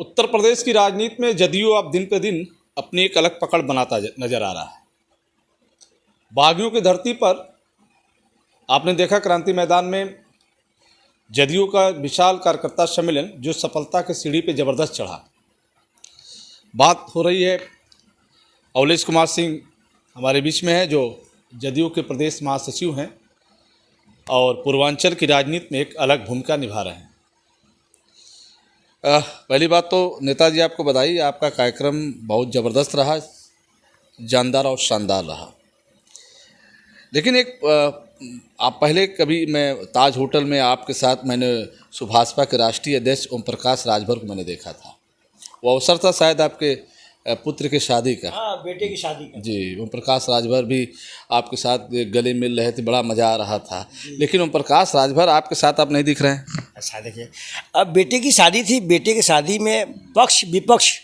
उत्तर प्रदेश की राजनीति में जदयू अब दिन पे दिन अपनी एक अलग पकड़ बनाता नजर आ रहा है। बागियों की धरती पर आपने देखा क्रांति मैदान में जदयू का विशाल कार्यकर्ता सम्मेलन जो सफलता के सीढ़ी पे ज़बरदस्त चढ़ा। बात हो रही है अवलेश कुमार सिंह हमारे बीच में है, जो जदयू के प्रदेश महासचिव हैं और पूर्वांचल की राजनीति में एक अलग भूमिका निभा रहे हैं। पहली बात तो नेताजी आपको बधाई, आपका कार्यक्रम बहुत ज़बरदस्त रहा, जानदार और शानदार रहा। लेकिन आप पहले कभी मैं ताज होटल में आपके साथ मैंने सुभाषपा के राष्ट्रीय अध्यक्ष ओम प्रकाश राजभर को मैंने देखा था। वो अवसर था शायद आपके पुत्र की शादी का, बेटे की शादी का। जी, ओम प्रकाश राजभर भी आपके साथ गले मिल रहे थे, बड़ा मज़ा आ रहा था। लेकिन ओम प्रकाश राजभर आपके साथ आप नहीं दिख रहे हैं। अच्छा देखिए, अब बेटे की शादी थी, बेटे की शादी में पक्ष विपक्ष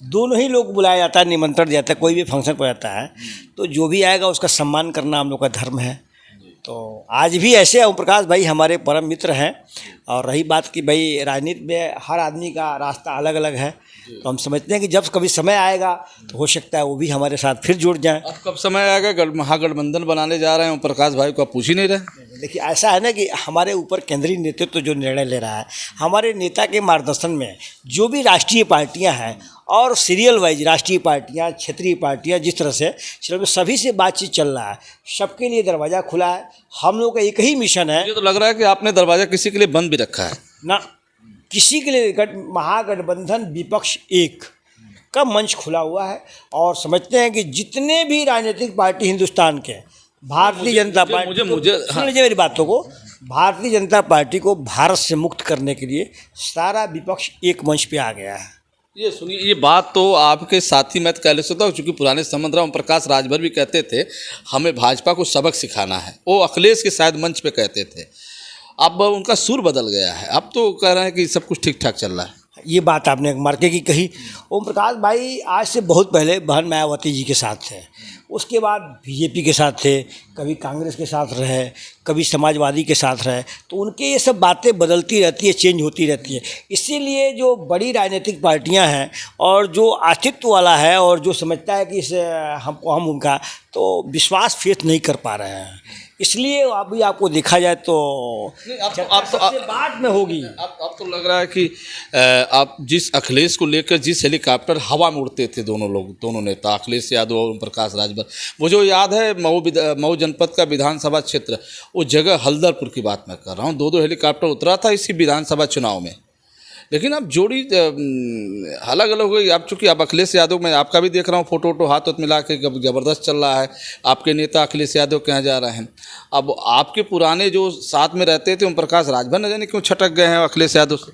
दोनों ही लोग बुलाया जाता है, निमंत्रण दिया जाता है। कोई भी फंक्शन पर जाता है तो जो भी आएगा उसका सम्मान करना हम लोग का धर्म है। तो आज भी ऐसे ओम प्रकाश भाई हमारे परम मित्र हैं। और रही बात कि भाई राजनीति में हर आदमी का रास्ता अलग अलग है, तो हम समझते हैं कि जब कभी समय आएगा तो हो सकता है वो भी हमारे साथ फिर जुड़ जाएं। अब कब समय आएगा, महागठबंधन बनाने जा रहे हैं ओम प्रकाश भाई को, आप पूछ ही नहीं रहे। देखिए ऐसा है ना कि हमारे ऊपर केंद्रीय नेतृत्व जो निर्णय ले रहा है, हमारे नेता के मार्गदर्शन में जो भी राष्ट्रीय पार्टियां हैं और सीरियल वाइज राष्ट्रीय पार्टियां, क्षेत्रीय पार्टियां, जिस तरह से सभी से बातचीत चल रहा है, सबके लिए दरवाज़ा खुला है। हम लोग का एक ही मिशन है। मुझे तो लग रहा है कि आपने दरवाज़ा किसी के लिए बंद भी रखा है ना, किसी के लिए महागठबंधन विपक्ष एक का मंच खुला हुआ है। और समझते हैं कि जितने भी राजनीतिक पार्टी हिंदुस्तान के, भारतीय जनता पार्टी सुन लीजिए मेरी बातों को, भारतीय जनता पार्टी को भारत से मुक्त करने के लिए सारा विपक्ष एक मंच पे आ गया है। ये सुनिए, ये बात तो आपके साथी मैं कह सकता हूँ, चूँकि पुराने संबंध रहा, ओम प्रकाश राजभर भी कहते थे हमें भाजपा को सबक सिखाना है। वो अखिलेश के शायद मंच पे कहते थे, अब उनका सुर बदल गया है, अब तो कह रहे हैं कि सब कुछ ठीक ठाक चल रहा है। ये बात आपने मार्के की कही। ओम प्रकाश भाई आज से बहुत पहले बहन मायावती जी के साथ थे, उसके बाद बीजेपी के साथ थे, कभी कांग्रेस के साथ रहे, कभी समाजवादी के साथ रहे। तो उनके ये सब बातें बदलती रहती है, चेंज होती रहती है। इसीलिए जो बड़ी राजनीतिक पार्टियां हैं और जो अस्तित्व वाला है और जो समझता है कि इसे हम उनका तो विश्वास फेस नहीं कर पा रहे हैं। इसलिए अभी आपको देखा जाए तो बाद में होगी। आप तो लग रहा है कि आप जिस अखिलेश को लेकर जिस हेलीकॉप्टर हवा में उड़ते थे दोनों लोग, दोनों नेता अखिलेश यादव और ओम प्रकाश राजभर, वो जो याद है मऊ जनपद का विधानसभा क्षेत्र, वो जगह हल्दरपुर की बात मैं कर रहा हूँ, दो हेलीकॉप्टर उतरा था इसी विधानसभा चुनाव में। लेकिन अब जोड़ी अलग अलग हो गई। अब चूँकि अब अखिलेश यादव, मैं आपका भी देख रहा हूँ फोटो हाथ मिला के ज़बरदस्त चल रहा है, आपके नेता अखिलेश यादव कहाँ जा रहे हैं। अब आपके पुराने जो साथ में रहते थे ओम प्रकाश राजभर न जाने क्यों छटक गए हैं अखिलेश यादव से।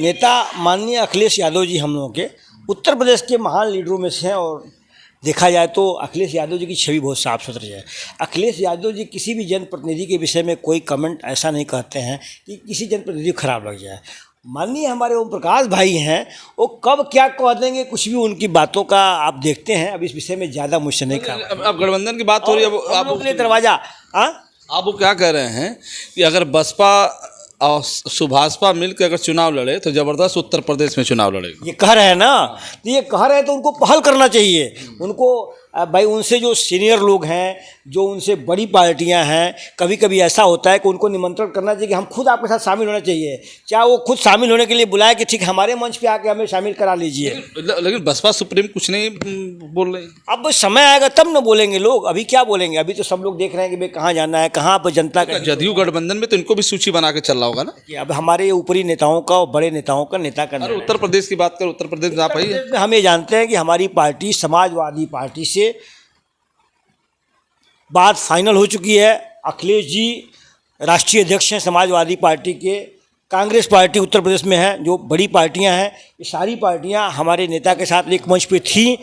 नेता माननीय अखिलेश यादव जी हम लोगों के उत्तर प्रदेश के महान लीडरों में से हैं। और देखा जाए तो अखिलेश यादव जी की छवि बहुत साफ सुथरी है। अखिलेश यादव जी किसी भी जनप्रतिनिधि के विषय में कोई कमेंट ऐसा नहीं कहते हैं कि किसी जनप्रतिनिधि को खराब लग जाए। माननीय हमारे ओम प्रकाश भाई हैं, वो कब क्या कह देंगे कुछ भी उनकी बातों का आप देखते हैं। अब इस विषय में ज़्यादा मुझसे नहीं कहा। अब गठबंधन की बात हो रही है, आप लोग के लिए दरवाज़ा, आप वो क्या कह रहे हैं कि अगर बसपा और सुभाषपा मिलकर अगर चुनाव लड़े तो ज़बरदस्त उत्तर प्रदेश में चुनाव लड़ेगा, ये कह रहे हैं ना। तो ये कह रहे हैं तो उनको पहल करना चाहिए। उनको भाई उनसे जो सीनियर लोग हैं, जो उनसे बड़ी पार्टियां हैं, कभी कभी ऐसा होता है कि उनको निमंत्रण करना चाहिए कि हम खुद आपके साथ शामिल होना चाहिए। चाहे वो खुद शामिल होने के लिए बुलाए कि ठीक हमारे मंच पे आके हमें शामिल करा लीजिए। लेकिन बसपा सुप्रीम कुछ नहीं बोल रही। अब समय आएगा तब न बोलेंगे लोग, अभी क्या बोलेंगे। अभी तो सब लोग देख रहे हैं कि भाई कहाँ जाना है, कहाँ पर जनता का। जदयू गठबंधन में तो इनको भी सूची बना के चल रहा होगा ना कि अब हमारे ऊपरी नेताओं का और बड़े नेताओं का नेता करना। उत्तर प्रदेश की बात कर, उत्तर प्रदेश में आप आइए, हम ये जानते हैं कि हमारी पार्टी समाजवादी पार्टी से बात फाइनल हो चुकी है। अखिलेश जी राष्ट्रीय अध्यक्ष हैं समाजवादी पार्टी के। कांग्रेस पार्टी उत्तर प्रदेश में है, जो बड़ी पार्टियां हैं, ये सारी पार्टियां हमारे नेता के साथ एक मंच पे थीं।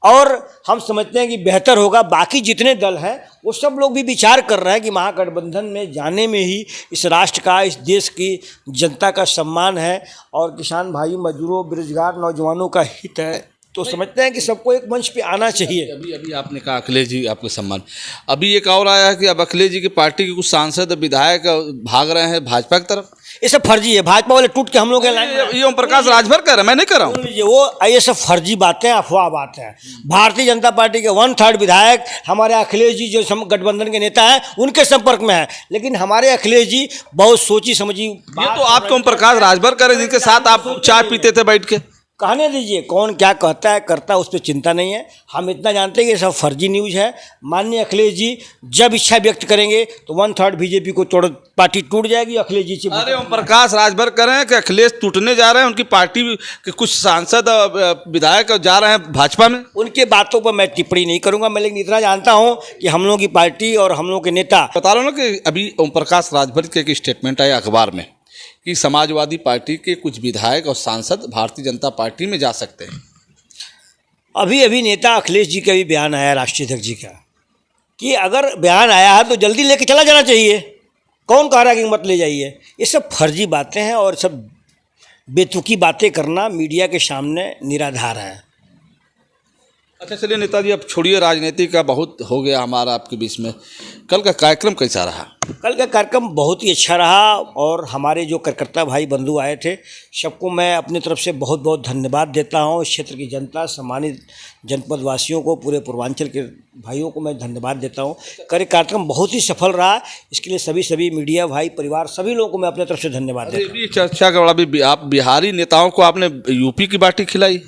और हम समझते हैं कि बेहतर होगा, बाकी जितने दल हैं वो सब लोग भी विचार कर रहे हैं कि महागठबंधन में जाने में ही इस राष्ट्र का, इस देश की जनता का सम्मान है और किसान भाई, मजदूरों, बेरोजगार नौजवानों का हित है। तो समझते हैं कि सबको एक मंच पे आना चाहिए। अभी आपने कहा अखिलेश जी आपके सम्मान, अभी एक और आया है कि अब अखिलेश जी की पार्टी के कुछ सांसद विधायक भाग रहे हैं भाजपा की तरफ। ये सब फर्जी है, भाजपा वाले टूट के हम लोग के लाइन में ये ओम प्रकाश राजभर कर रहे हैं, मैं नहीं कर रहा हूँ। सुन लीजिए, वो ये सब फर्जी बातें, अफवाह बातें हैं। भारतीय जनता पार्टी के 1/3 विधायक हमारे अखिलेश जी जो गठबंधन के नेता हैं उनके संपर्क में हैं, लेकिन हमारे अखिलेश जी बहुत सोची समझी ये तो आप ओम प्रकाश राजभर कर रहे हैं, जिनके साथ आप चाय पीते थे बैठ के। कहने दीजिए, कौन क्या कहता है करता है, उस पर चिंता नहीं है। हम इतना जानते हैं कि ये सब फर्जी न्यूज़ है। माननीय अखिलेश जी जब इच्छा व्यक्त करेंगे तो 1/3 बीजेपी को तोड़, पार्टी टूट जाएगी। अखिलेश जी से अरे ओम प्रकाश राजभर कर रहे हैं कि अखिलेश टूटने जा रहे हैं, उनकी पार्टी के कुछ सांसद विधायक जा रहे हैं भाजपा में। उनके बातों पर मैं टिप्पणी नहीं करूंगा, मैं लेकिन इतना जानता हूं कि हम लोगों की पार्टी और हम लोगों के नेता। बता रहा हूँ ना कि अभी ओम प्रकाश राजभर के एक स्टेटमेंट आया अखबार में कि समाजवादी पार्टी के कुछ विधायक और सांसद भारतीय जनता पार्टी में जा सकते हैं। अभी अभी नेता अखिलेश जी का भी बयान आया, राष्ट्रीय अध्यक्ष जी का, कि अगर बयान आया है तो जल्दी लेके चला जाना चाहिए। कौन कह रहा है कि मत ले जाइए? ये सब फर्जी बातें हैं और सब बेतुकी बातें करना मीडिया के सामने निराधार है। अच्छा चलिए नेताजी, अब छोड़िए राजनीति का, बहुत हो गया हमारा आपके बीच में। कल का कार्यक्रम कैसा रहा? कल का कार्यक्रम बहुत ही अच्छा रहा और हमारे जो कार्यकर्ता भाई बंधु आए थे सबको मैं अपनी तरफ से बहुत बहुत धन्यवाद देता हूँ। इस क्षेत्र की जनता, सम्मानित जनपद वासियों को, पूरे पूर्वांचल के भाइयों को मैं धन्यवाद देता हूँ। कार्यक्रम बहुत ही सफल रहा, इसके लिए सभी मीडिया भाई, परिवार, सभी लोगों को मैं अपनी तरफ से धन्यवाद देता हूँ। अभी चर्चा का बड़ा भी, आप बिहारी नेताओं को आपने यूपी की बाटी खिलाई।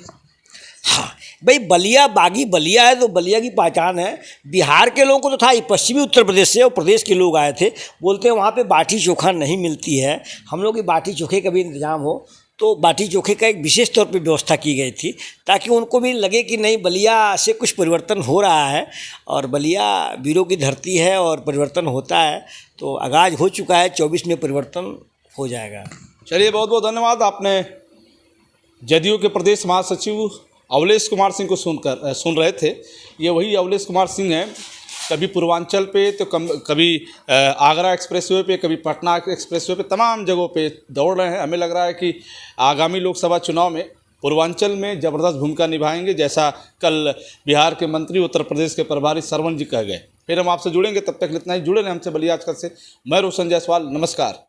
हाँ भाई, बलिया बागी बलिया है तो बलिया की पहचान है। बिहार के लोगों को तो था ही, पश्चिमी उत्तर प्रदेश से और प्रदेश के लोग आए थे, बोलते हैं वहाँ पे बाटी चोखा नहीं मिलती है। हम लोग की बाटी चोखे का भी इंतजाम हो, तो बाटी चोखे का एक विशेष तौर पे व्यवस्था की गई थी ताकि उनको भी लगे कि नहीं, बलिया से कुछ परिवर्तन हो रहा है और बलिया वीरों की धरती है और परिवर्तन होता है। तो आगाज हो चुका है, 24 में परिवर्तन हो जाएगा। चलिए बहुत बहुत धन्यवाद। आपने जदयू के प्रदेश महासचिव अवलेश कुमार सिंह को सुन रहे थे। ये वही अवलेश कुमार सिंह हैं, कभी पूर्वांचल पे तो कभी आगरा एक्सप्रेसवे पे, कभी पटना एक्सप्रेसवे पे, तमाम जगहों पे दौड़ रहे हैं। हमें लग रहा है कि आगामी लोकसभा चुनाव में पूर्वांचल में ज़बरदस्त भूमिका निभाएंगे, जैसा कल बिहार के मंत्री, उत्तर प्रदेश के प्रभारी सरवण जी कह गए। फिर हम आपसे जुड़ेंगे, तब तक इतना ही। जुड़े रहें हमसे बलिया आजकल से। मैं रोशन जायसवाल, नमस्कार।